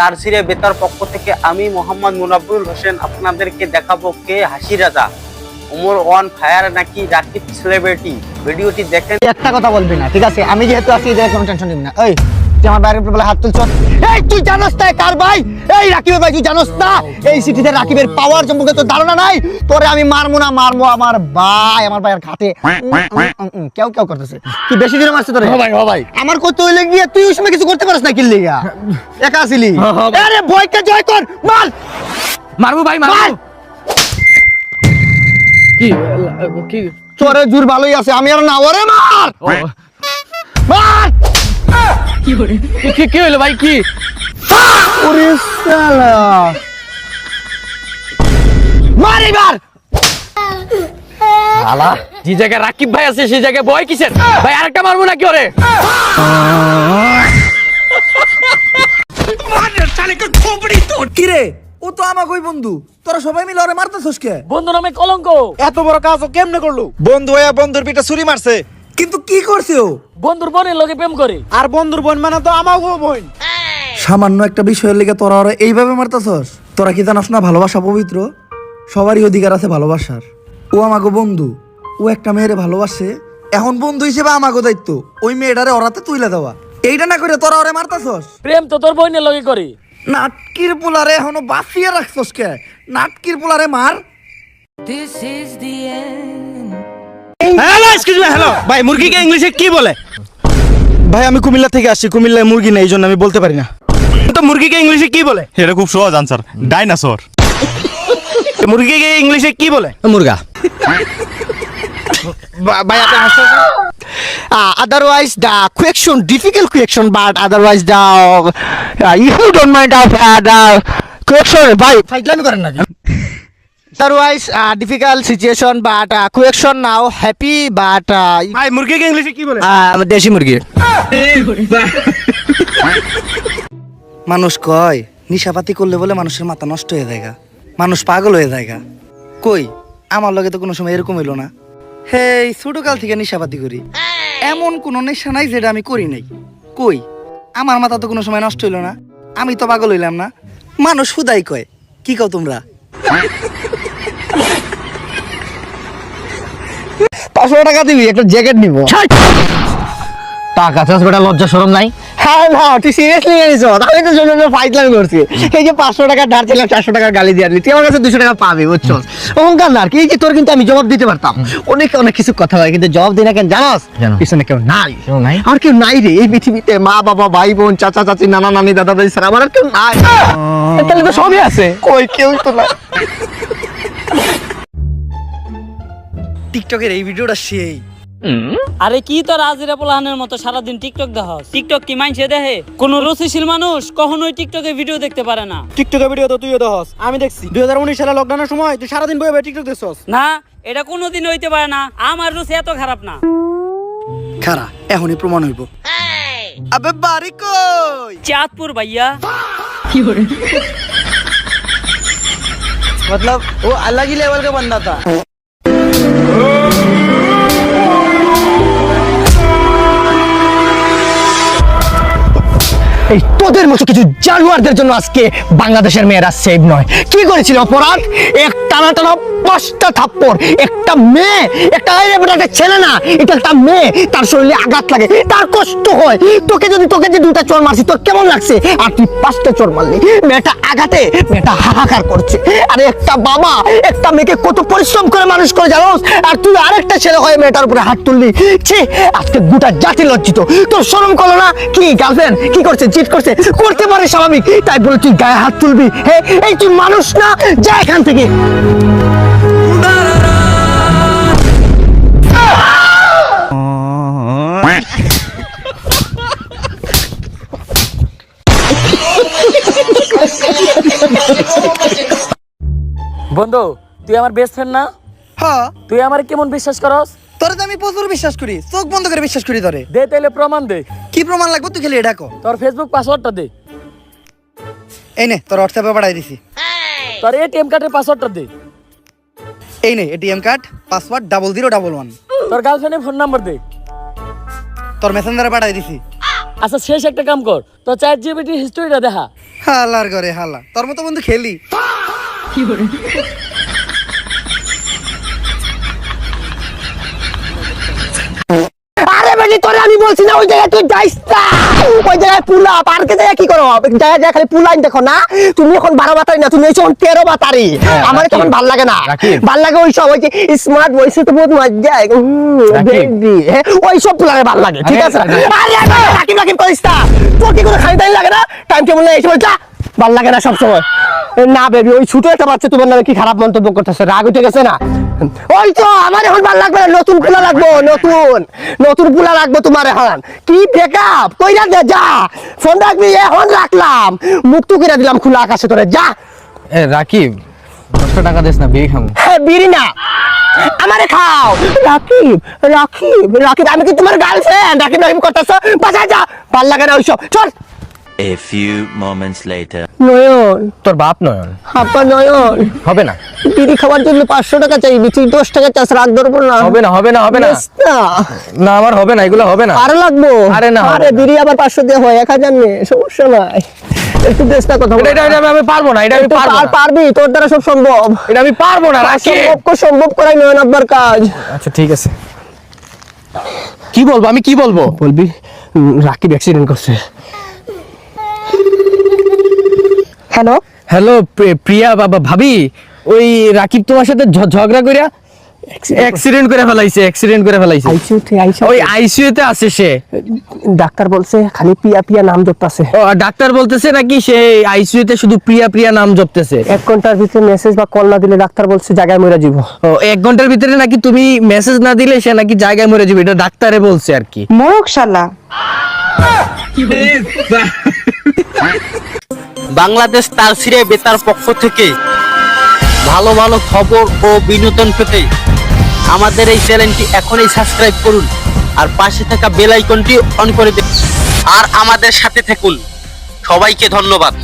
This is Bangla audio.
তারসিরে বেতার পক্ষ থেকে আমি মোহাম্মদ মুনাব্বুল হোসেন আপনাদেরকে দেখাবো কে হাসি রাজা। ওমর ওয়ান ফায়ার নাকি রাকিব সেলিব্রিটি, ভিডিওটি দেখেন। একটা কথা বলবি না, ঠিক আছে? আমি যেহেতু আছি এদের কোনো টেনশন নিবি না। এই তুই আমার বাইরের উপর বলে হাত তুলছ, এই তুই জানোস না কার ভাই? এই রাকিবের ভাই, তুই জানোস না এই সিটিতে রাকিবের পাওয়ার সম্পর্কে তোর ধারণা নাই? তোরে আমি মারমু না, মারমু আমার ভাই, আমার ভাইয়ের খাতে কেউ কেউ করতেছে। কি বেশি দিন মারছে তোরে? ভাই ভাই আমার কত হইলে গিয়ে তুই ওই সময় কিছু করতে পারিস না, কি লিগা একা আসিলি? আরে ভয়কে জয় কর, মার মারবো ভাই মারবো। কি কি তোরে জোর ভালোই আছে, আমি আর না। ওরে মার মার। কি হইলো ভাই? কি ওরে শালা, মার এবার। শালা, যে জায়গায় রাকিব ভাই আছে সেই জায়গায় ভয় কিসের ভাই? আরেকটা মারবো নাকি ওরে? কিরে, ও তো আমাকে ওই বন্ধু, তোরা সবাই মিলে ওরে মারতেছস কে? বন্ধু নামে কলঙ্ক। এত বড় কাজ ও কেমনে করলো? বন্ধু হয়ে বন্ধুর পিঠে ছুরি মারছে। কিন্তু কি করছে ও? বন্ধুর বোনের লগে প্রেম করে। আর বন্ধুর বোন মানে তো আমাকেও বোন। সামান্য একটা বিষয়ের লেগে তোরা ওরে এইভাবে মারতেছস? তোরা কি জানোস না ভালোবাসা পবিত্র? সবারই অধিকার আছে ভালোবাসার। ও আমাকে বন্ধু, ও একটা মেয়েরে ভালোবাসে, এখন বন্ধু হিসেবে আমাকে দায়িত্ব ওই মেয়েটারে ওরাতে তুইলা দেওয়া। এইটা না করে তোরা ওরে মারতেছস? প্রেম তো তোর বোনের লগে করে। নাটকির পোলারে এখনো বাঁচিয়ে রাখছস কে? নাটকির পোলারে মার। হ্যালো, এক্সকিউজ মি, হ্যালো ভাই, মুরগিকে ইংলিশে কি বলে? ভাই আমি কুমিল্লা থেকে আসছি, কুমিল্লায় মুরগি নেই, এই জন্য আমি বলতে পারি না। তো মুরগিকে ইংলিশে কি বলে? এটা খুব সহজ আনসার, ডাইনোসর। মুরগিকে ইংলিশে কি বলে? মুরগা। ভাই আপনি হাসছেন? Otherwise the question difficult question, but otherwise the if you don't mind of the question, ভাই ফাইটলামি করেন না। Otherwise difficult situation, but question now happy, but ভাই মুরগিকে ইংলিশে কি বলে? দেশি মুরগি। মানুষ কয় নিশাপাতি করলে বলে মানুষের মাথা নষ্ট হয়ে যায়, মানুষ পাগল হয়ে যায়। কই আমার লগে তো কোনো সময় এরকম হইলো না। হেই ছোটকাল থেকে নিশাপাতি করি, এমন কোন নেশা নাই যেটা আমি করি নাই। কই আমার মাথা তো কোনো সময় নষ্ট হইলো না, আমি তো পাগল হইলাম না। মানুষ হুদাই কয়, কি কও তোমরা? 500 টাকা দিবি, একটা জ্যাকেট নিব। টাকা চাস বেটা, লজ্জা শরম নাই? হ্যাঁ না, তুই সিরিয়াসলি নিস? আমি তো জন্য ফাইটলামি করছি। এই যে 500 টাকা ধার ছিলাম, 400 টাকার গালি দিয়ে দিলি, তুই আমার কাছে 200 টাকা পাবি, বুঝছো? অহংকার না আর কি। এই যে তোর কিন্তু আমি জবাব দিতে পারতাম, অনেক কিছু কথা হয়, কিন্তু জবাব দিই না কেন জানাস? পিছনে কেউ নাই, আর কেউ নাই রে এই পৃথিবীতে। মা বাবা, ভাই বোন, চাচা চাচি, নানা নানি, দাদা দাদি স্যার, আমার আর কেউ নাই। তাহলে তো সবই আছে, কই কেউ তো নাই। টিকটকের এই ভিডিওটা সেই। আরে কি তোর আজিরা পোলাহানের মতো সারাদিন টিকটক দেখাস? টিকটক কি মাইনছে দেখে? কোন রুচিশীল মানুষ কখনোই টিকটকে ভিডিও দেখতে পারে না। টিকটকে ভিডিও তো তুইও দেখছস, আমি দেখছি 2019 সালে লকডাউনের সময় তুই সারাদিন বসে বসে টিকটক দেখছস। না, এটা কোনোদিন হইতে পারে না। আমার রুচি এত খারাপ না। খারা এখনই প্রমাণ হইব। আবে বাড়ি কই? চাঁদপুর ভাইয়া। मतलब वो अलग ही लेवल का बंदा था। এই তোদের মতো কিছু জানোয়ারদের জন্য আজকে বাংলাদেশের মেয়েরা সেভ নয়। কি করেছিল অপরাধ? এক টানা টানা 5টা থাপ্পড়। একটা মেয়ে, একটা ছেলে না, এটা একটা মেয়ে, তার শরীরে আঘাত লাগে, তার কষ্ট হয়। তোকে যে 2টা চোর মারছি, তোর কেমন লাগছে? আর তুই 5টা চোর মারলি। মেয়েটা আঘাতে, মেয়েটা হাহাকার করছে। আরে একটা বাবা একটা মেয়েকে কত পরিশ্রম করে মানুষ করে জানোস? আর তুই আরেকটা ছেলে হয়ে মেয়েটার উপরে হাত তুললি। ছি, আজকে গোটা জাতি লজ্জিত। তোর শরম করলো না? কি গার্লফ্রেন্ড কি করছে? চিট করছে, করতে পারে স্বাভাবিক, তাই বলে তুই গায়ে হাত তুলবি? হ্যাঁ, এই তুই মানুষ না, যা এখান থেকে। বন্ধু, তুই আমার বেস্ট ফ্রেন্ড না? হ্যাঁ, তুই আমার কেমন বিশ্বাস করস? তোরে তো আমি প্রচুর বিশ্বাস করি, চোখ বন্ধ করে বিশ্বাস করি তোরে। দে তাইলে প্রমাণ দে। কি প্রমাণ লাগবে তুই খালি এটা কো। তোর ফেসবুক পাসওয়ার্ডটা দে। এই নে তোর হোয়াটসঅ্যাপে পাঠাই দিছি। তোর এটিএম কার্ডের পাসওয়ার্ডটা দে। এই নে এটিএম কার্ড, পাসওয়ার্ড 0011। তোর গার্লফ্রেন্ডের ফোন নাম্বার দে। তোর মেসেঞ্জারে পাঠাই দিছি। আচ্ছা শেষ একটা কাম কর তো চ্যাট জিপিটি হিস্টরিটা দেখা। হালার ঘরে হালা, তোর মতো বন্ধু খেলি। আরে বেটি তোরে আমি বলছি না ওই জায়গায় তুই যাইস না, ওই জায়গায় পুলা পার্কে যায় কি করো, জায়গায় যায় খালি পুলাইন দেখো না। তুমি এখন 12 বাতারি না, তুমি এখন 13 বাতারি। আমার তখন ভাল লাগে না, ভাল লাগে ওই সব ওই যে স্মার্ট ভয়েসে তো বহুত মজা হয়, বেবি ওই সব পুলারে ভাল লাগে, ঠিক আছে। আরে রাকিব রাকিব করিস না, তোর কি করে খাই টাইম লাগে না, টাইম টেবিল এই সময় যা, ভাল লাগে না সব সময়। না বেবি ওই ছোট একটা বাচ্চা তোমার নামে কি খারাপ মন্তব্য করতেছে, রাগ উঠে গেছে না। ওই তো আমার এখন ভাল লাগবে না, নতুন পুলা লাগবো, নতুন পুলা লাগবো তোমার এখন। কি ব্রেকআপ কইরা দে, যা ফোন রাখবি, এখন রাখলাম, মুক্ত করে দিলাম খোলা আকাশে তোরে, যা। এ রাকিব 10 টাকা দিস না, বিড়ি খামু। হ্যাঁ বিড়ি না, আমারে খাও। রাকিব রাকিব রাকিব আমি কি তোমার গার্লফ্রেন্ড? রাকিব রাকিব করতেছ, বাসা যা, ভাল লাগে না ওইসব, চল। A few moments later. নয়ন, তোর বাপ নয়ন আপা নয়ন, হবে না, বিড়ি খাওয়ার জন্য 500 টাকা চাইবি, তুই 10 টাকা চাস, রাগ ধরবো না। হবে না, হবে না, হবে না, বেশ না, না আমার হবে না, এগুলো হবে না। আরো লাগবো। আরে না, হবে আরে না। বিড়ি আবার 500 দিয়ে হয়, 1000 নে, সমস্যা নাই। একটু চেষ্টা কথা বল। এটা আমি পারবো না, এটা আমি পারবো না, পারবি, তোর দ্বারা সব সম্ভব। এটা আমি পারবো না রাকিব। সম্ভব করাই নয়ন আব্বার কাজ। আচ্ছা ঠিক আছে, কি বলবো আমি, কি বলবো? বলবি রাকিব অ্যাক্সিডেন্ট করছে। হ্যালো হ্যালো প্রিয়া বাবা ভাবি, ওই রাকিব তোমার সাথে ঝগড়া কইরা অ্যাক্সিডেন্ট করে ফেলাইছে, ওই আইসিইউতে আছে সে। ডাক্তার বলছে খালি পিয়া পিয়া নাম জপতাছে। ও ডাক্তার বলতেছে নাকি সে আইসিইউতে শুধু প্রিয়া প্রিয়া নাম জপতেছে। 1 ঘন্টার ভিতরে মেসেজ বা কল না দিলে ডাক্তার বলছে জায়গায় মরে যাব। ও 1 ঘন্টার ভিতরে নাকি তুমি মেসেজ না দিলে সে নাকি জায়গায় মরে যাবে, এটা ডাক্তারে বলছে আর কি। মোরক শালা। বাংলাদেশ তার সিরে বেতার পক্ষ থেকে ভালো ভালো খবর ও বিনোদন পেতে আমাদের এই চ্যানেলটি এখনই সাবস্ক্রাইব করুন আর পাশে থাকা বেল আইকনটি অন করে দিন আর আমাদের সাথে থাকুন। সবাইকে ধন্যবাদ।